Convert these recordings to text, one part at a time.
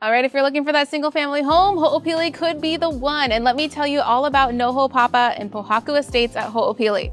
All right, if you're looking for that single family home, Ho'opili could be the one. And let me tell you all about Noho Papa and Pohaku Estates at Ho'opili.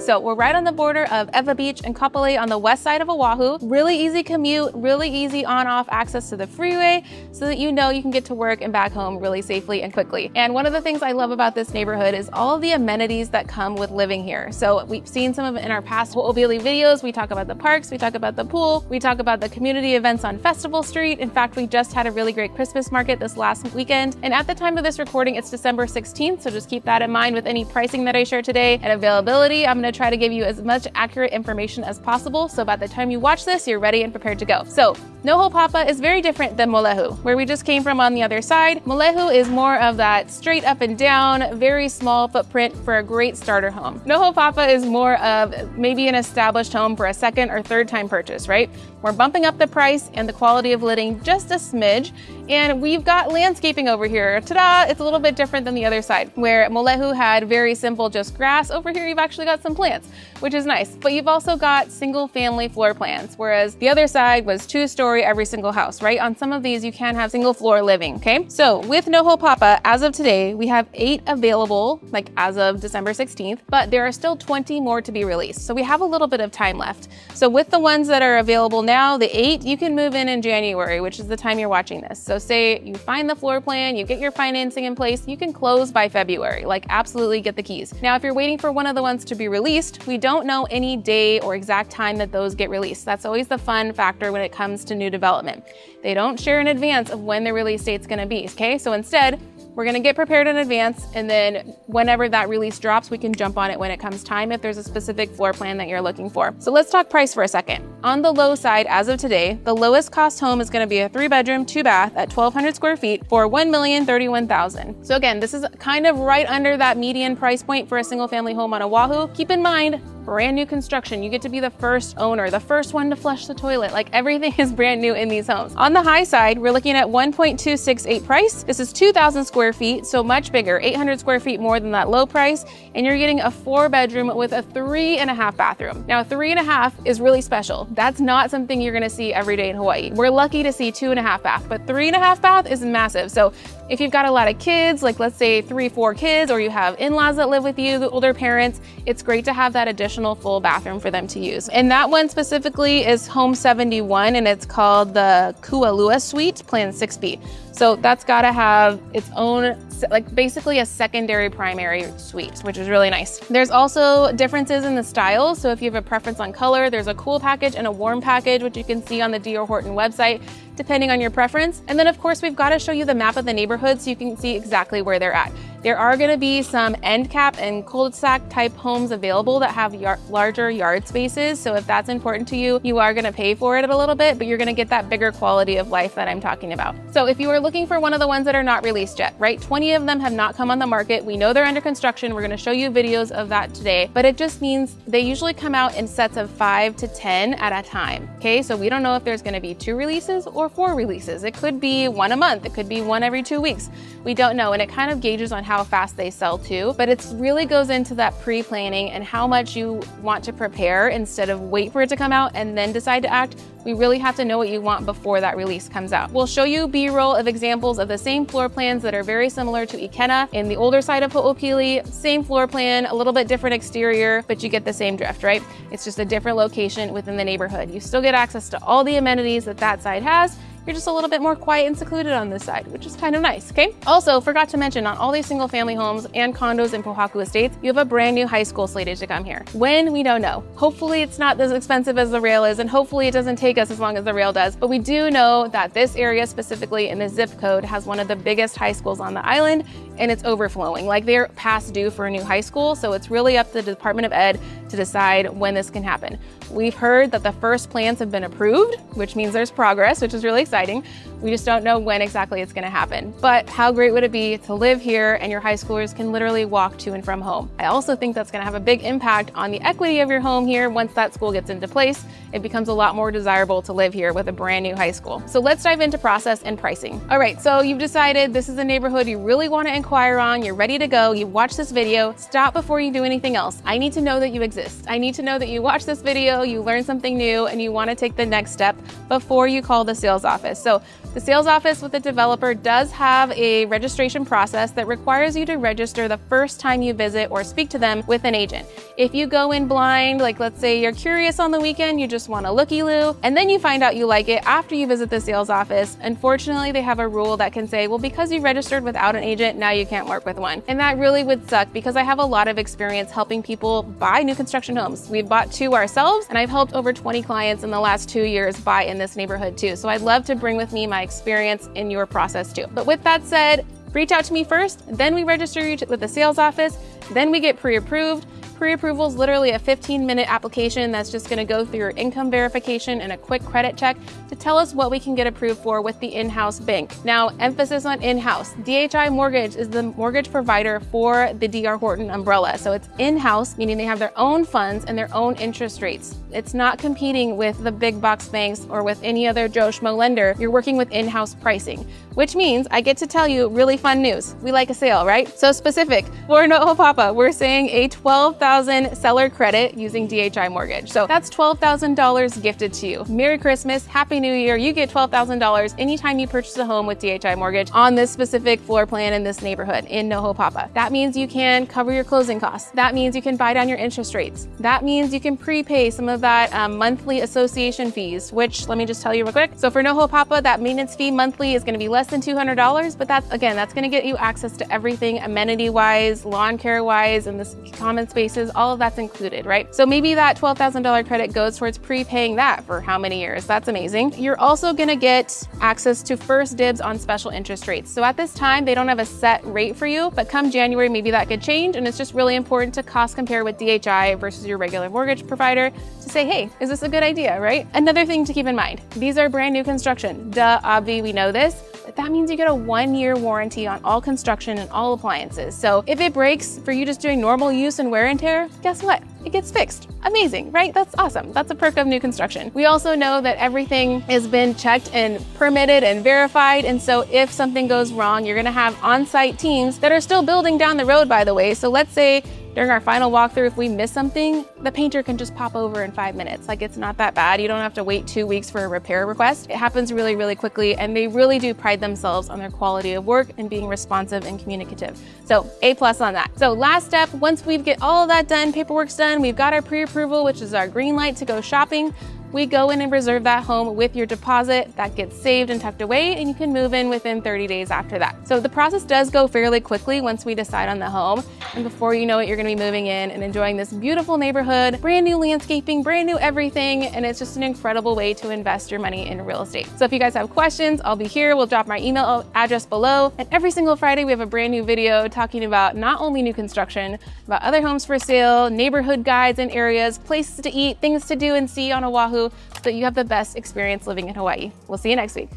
So we're right on the border of Ewa Beach and Kapolei on the west side of Oahu. Really easy commute, really easy on-off access to the freeway so that you know you can get to work and back home really safely and quickly. And one of the things I love about this neighborhood is all of the amenities that come with living here. So we've seen some of it in our past Ho'opili videos. We talk about the parks, we talk about the pool, we talk about the community events on Festival Street. In fact, we just had a really great Christmas market this last weekend. And at the time of this recording, it's December 16th. So just keep that in mind with any pricing that I share today and availability. I'm gonna try to give you as much accurate information as possible, so by the time you watch this, you're ready and prepared to go. So Noho Papa is very different than Molehu, where we just came from on the other side. Molehu is more of that straight up and down, very small footprint for a great starter home. Noho Papa is more of maybe an established home for a second or third time purchase, right? We're bumping up the price and the quality of living just a smidge, and we've got landscaping over here. Ta-da! It's a little bit different than the other side, where Molehu had very simple just grass. Over here, you've actually got some plants, which is nice. But you've also got single family floor plans, whereas the other side was two-story every single house, right? On some of these, you can have single floor living, okay? So with Noho Papa, as of today, we have 8 available, like as of December 16th, but there are still 20 more to be released. So we have a little bit of time left. So with the ones that are available now, the 8, you can move in January, which is the time you're watching this. So say you find the floor plan, you get your financing in place, you can close by February, like absolutely get the keys. Now, if you're waiting for one of the ones to be released, we don't know any day or exact time that those get released. That's always the fun factor when it comes to new development. They don't share in advance of when the release date's gonna be, okay? So instead, we're gonna get prepared in advance, and then whenever that release drops, we can jump on it when it comes time if there's a specific floor plan that you're looking for. So let's talk price for a second. On the low side, as of today, the lowest cost home is gonna be a 3-bedroom, 2-bath at 1,200 square feet for $1,031,000. So again, this is kind of right under that median price point for a single family home on Oahu. Keep in mind, brand new construction. You get to be the first owner, the first one to flush the toilet. Like everything is brand new in these homes. On the high side, we're looking at 1.268 price. This is 2,000 square feet, so much bigger, 800 square feet more than that low price. And you're getting a 4-bedroom with a 3.5 bathroom. Now 3.5 is really special. That's not something you're gonna see every day in Hawaii. We're lucky to see 2.5 bath, but 3.5 bath is massive. So if you've got a lot of kids, like let's say 3-4 kids, or you have in-laws that live with you, the older parents, it's great to have that additional full bathroom for them to use. And that one specifically is Home 71, and it's called the Kualua Suite, Plan 6B. So that's gotta have its own, like basically a secondary primary suite, which is really nice. There's also differences in the styles. So if you have a preference on color, there's a cool package and a warm package, which you can see on the D.R. Horton website, depending on your preference. And then of course, we've got to show you the map of the neighborhood so you can see exactly where they're at. There are going to be some end cap and cul-de-sac type homes available that have larger yard spaces. So if that's important to you, you are going to pay for it a little bit, but you're going to get that bigger quality of life that I'm talking about. So if you are looking for one of the ones that are not released yet, right? 20 of them have not come on the market. We know they're under construction. We're going to show you videos of that today, but it just means they usually come out in sets of 5 to 10 at a time. Okay. So we don't know if there's going to be 2 releases or 4 releases. It could be 1 a month. It could be 1 every 2 weeks. We don't know. And it kind of gauges on how fast they sell too, but it really goes into that pre-planning and how much you want to prepare instead of wait for it to come out and then decide to act. We really have to know what you want before that release comes out. We'll show you B-roll of examples of the same floor plans that are very similar to Ikena in the older side of Ho'opili. Same floor plan, a little bit different exterior, but you get the same drift, right? It's just a different location within the neighborhood. You still get access to all the amenities that that side has. You're just a little bit more quiet and secluded on this side, which is kind of nice, okay? Also, forgot to mention, on all these single family homes and condos in Pohaku Estates, you have a brand new high school slated to come here. When, we don't know. Hopefully it's not as expensive as the rail is, and hopefully it doesn't take us as long as the rail does, but we do know that this area specifically in the zip code has one of the biggest high schools on the island, and it's overflowing. Like they're past due for a new high school, so it's really up to the Department of Ed to decide when this can happen. We've heard that the first plans have been approved, which means there's progress, which is really exciting. We just don't know when exactly it's gonna happen. But how great would it be to live here and your high schoolers can literally walk to and from home? I also think that's gonna have a big impact on the equity of your home here. Once that school gets into place, it becomes a lot more desirable to live here with a brand new high school. So let's dive into process and pricing. All right, so you've decided this is a neighborhood you really wanna inquire on, you're ready to go, you watch this video, stop before you do anything else. I need to know that you exist. I need to know that you watch this video, you learned something new, and you wanna take the next step before you call the sales office. So the sales office with the developer does have a registration process that requires you to register the first time you visit or speak to them with an agent. If you go in blind, like let's say you're curious on the weekend, you just want a looky-loo, and then you find out you like it after you visit the sales office, unfortunately they have a rule that can say, well, because you registered without an agent, now you can't work with one. And that really would suck because I have a lot of experience helping people buy new construction homes. We've bought 2 ourselves, and I've helped over 20 clients in the last 2 years buy in this neighborhood too. So I'd love to bring with me my experience in your process too. But with that said, reach out to me first, then we register you with the sales office, then we get pre-approved. Pre-approval is literally a 15-minute application that's just gonna go through your income verification and a quick credit check to tell us what we can get approved for with the in-house bank. Now, emphasis on in-house. DHI Mortgage is the mortgage provider for the D.R. Horton umbrella. So it's in-house, meaning they have their own funds and their own interest rates. It's not competing with the big box banks or with any other Joe Schmo lender. You're working with in-house pricing, which means I get to tell you really fun news. We like a sale, right? So specific, for Noho Papa, we're saying a $12,000 seller credit using DHI Mortgage. So that's $12,000 gifted to you. Merry Christmas, Happy New Year. You get $12,000 anytime you purchase a home with DHI Mortgage on this specific floor plan in this neighborhood in Noho Papa. That means you can cover your closing costs. That means you can buy down your interest rates. That means you can prepay some of that monthly association fees, which let me just tell you real quick. So for Noho Papa, that maintenance fee monthly is gonna be less than $200, but that's gonna get you access to everything amenity-wise, lawn care-wise, and the common spaces, all of that's included, right? So maybe that $12,000 credit goes towards prepaying that for how many years? That's amazing. You're also gonna get access to first dibs on special interest rates. So at this time, they don't have a set rate for you, but come January, maybe that could change, and it's just really important to cost compare with DHI versus your regular mortgage provider to say, hey, is this a good idea, right? Another thing to keep in mind, these are brand new construction. Duh, obvi, we know this. But that means you get a 1-year warranty on all construction and all appliances. So if it breaks for you just doing normal use and wear and tear, guess what? It gets fixed. Amazing, right? That's awesome. That's a perk of new construction. We also know that everything has been checked and permitted and verified. And so if something goes wrong, you're gonna have on-site teams that are still building down the road, by the way. So let's say during our final walkthrough, if we miss something, the painter can just pop over in 5 minutes. Like, it's not that bad. You don't have to wait 2 weeks for a repair request. It happens really, really quickly, and they really do pride themselves on their quality of work and being responsive and communicative. So A+ on that. So last step, once we get all of that done, paperwork's done, we've got our pre-approval, which is our green light to go shopping. We go in and reserve that home with your deposit. That gets saved and tucked away, and you can move in within 30 days after that. So the process does go fairly quickly once we decide on the home. And before you know it, you're gonna be moving in and enjoying this beautiful neighborhood, brand new landscaping, brand new everything. And it's just an incredible way to invest your money in real estate. So if you guys have questions, I'll be here. We'll drop my email address below. And every single Friday, we have a brand new video talking about not only new construction, about other homes for sale, neighborhood guides and areas, places to eat, things to do and see on Oahu, so that you have the best experience living in Hawaii. We'll see you next week.